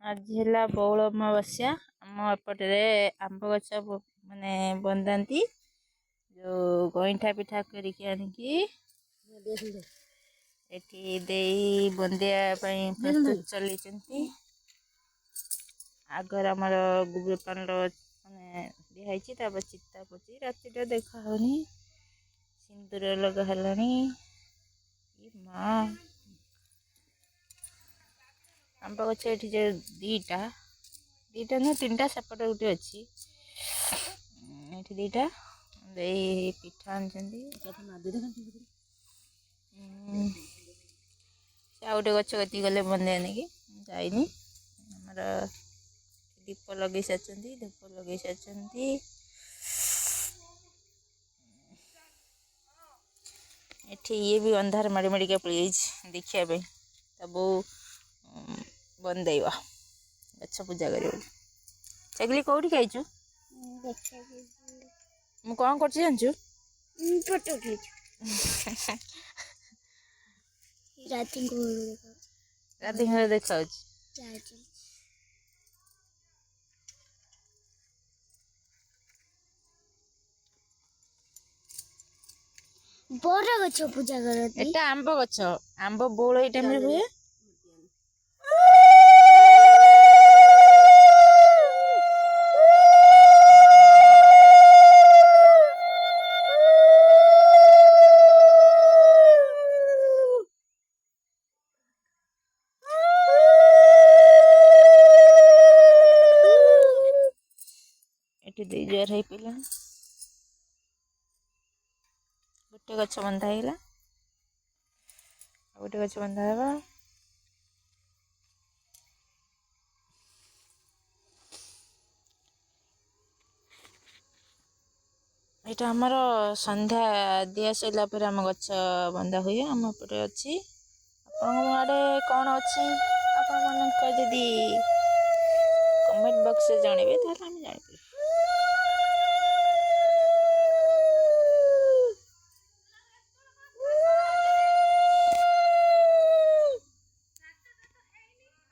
आज है बौल अमावास्या आम एपटे आंब गछ माने बंदाती जो गईठा पिठा करके आनिकी एठी देई बंदिया प्रस्तुत चली आगर आमर गुबे पांड माने दिहाई तापर चिता पची राति देखा होनी सिंदूर लगा हलानी माँ आंब गछ ये जो दीटा दीटा नुह तीन टा सेपट गोटे अच्छी ये दीटा पिठा आनी गोटे गच कति गले बंदे आनिकी जाइनी आमर दीप लगे सारी धूप लगे सारी एठी ये भी अंधार माड़ी माड़िका पड़ देखिए बो बंदेवा गच्छ पूजा कर चगली कौटी खाइचु मु कौन कर जानचु फोटो राति घर देखा बड़ गछ पूजा करती एटा आंब गछ आंब बोल ए टाइम रे हुए एटी दे जर है पिला गोटे गछ बंधा है गोटे गछ बंधा है यहाँ आमर संध्या दिया सरला आम गछ बंधा हुए आम एपटे अच्छी आपण आड़े कौन अच्छी आपण जदि कमेंट बॉक्स जनइबे ताहले आम जानिपारे।